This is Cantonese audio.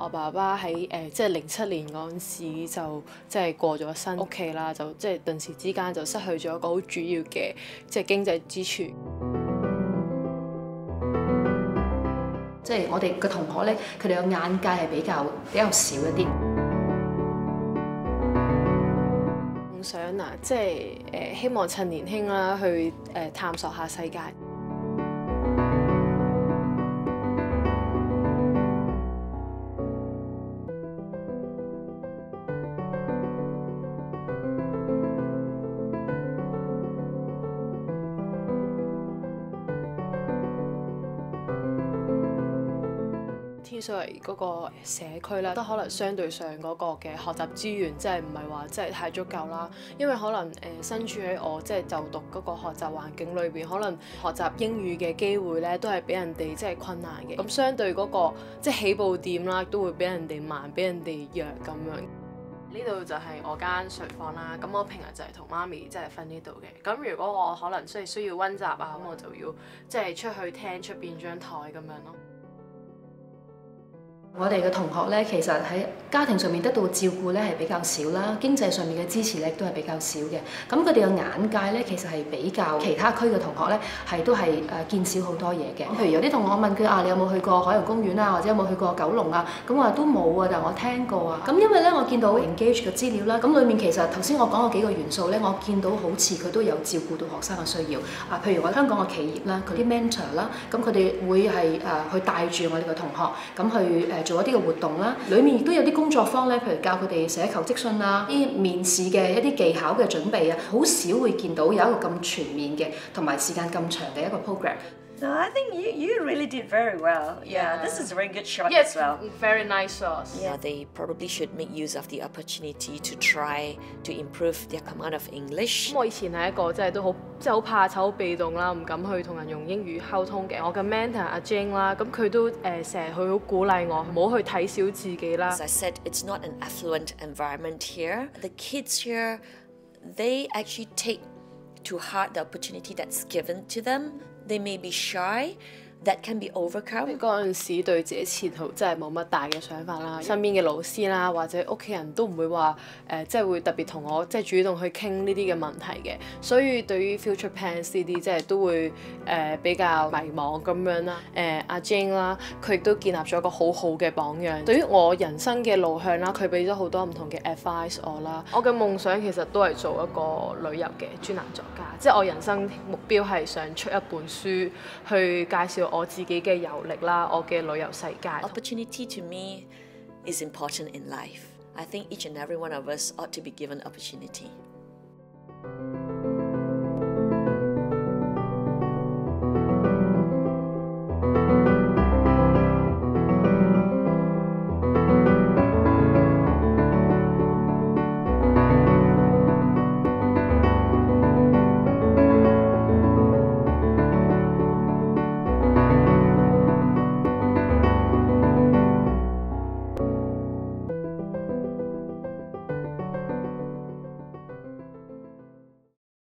我爸爸喺即係07年嗰陣時就即係過咗身，屋企啦就即係頓時之間就失去咗一個好主要嘅即係經濟支柱。即係我哋嘅同學咧，佢哋嘅眼界係比較少一啲。夢想啊，即係希望趁年輕啦，去探索下世界。天水圍嗰個社區啦，都可能相對上嗰個嘅學習資源，即係唔係話即係太足夠啦。因為可能身處喺我即係就讀嗰個學習環境裏邊，可能學習英語嘅機會咧都係比人哋即係困難嘅。咁相對嗰個即係起步點啦，都會比人哋慢，比人哋弱咁樣。呢度就係我間睡房啦，咁我平日就係同媽咪即係瞓呢度嘅。咁如果我可能需要溫習啊，咁我就要即係出去廳出邊張台咁樣咯。我哋嘅同學咧，其實喺家庭上面得到照顧咧係比較少啦，經濟上面嘅支持力都係比較少嘅。咁佢哋嘅眼界咧，其實係比較其他區嘅同學咧，都係見少好多嘢嘅。譬如有啲同學問佢啊，你有冇去過海洋公園啊，或者有冇去過九龍啊？咁我話都冇啊，但係我聽過啊。咁因為咧，我見到 engage 嘅資料啦，咁裡面其實頭先我講過幾個元素咧，我見到好似佢都有照顧到學生嘅需要啊。譬如我香港嘅企業啦，佢啲 mentor 啦，咁佢哋會係去帶住我哋嘅同學咁去做一啲嘅活動啦，裡面亦都有啲工作坊咧，譬如教佢哋寫求職信啊，啲面試嘅一啲技巧嘅準備啊，好少會見到有一個咁全面嘅同埋時間咁長嘅一個 program。No, I think you really did very well. Yeah, this is a very good shot Yes, as well. very nice sauce. Yeah. They probably should make use of the opportunity to try to improve their command of English. 我以前係一個即係都好怕醜、好被動啦，唔敢去同人用英語溝通嘅。我嘅 mentor 阿 Jane 啦，咁佢都成日去好鼓勵我，唔好去睇小自己啦。As I said, it's not an affluent environment here. The kids here, they actually take to heart the opportunity that's given to them. They may be shy, that can be overcome. 嗰陣時對自己前途真係冇乜大嘅想法啦，身邊嘅老師啦或者屋企人都唔會話即係會特別同我即係主動去傾呢啲嘅問題嘅，所以對於 future plans 呢啲即係都會比較迷茫咁樣啦。阿 Jane 啦，佢亦都建立咗一個好好嘅榜樣，對於我人生嘅路向啦，佢俾咗好多唔同嘅 advice 我啦。我嘅夢想其實都係做一個旅遊嘅專欄作家，即係我人生目標係想出一本書去介紹我自己嘅遊歷啦，我嘅旅遊世界。Opportunity to me is important in life. I think each and every one of us ought to be given opportunity.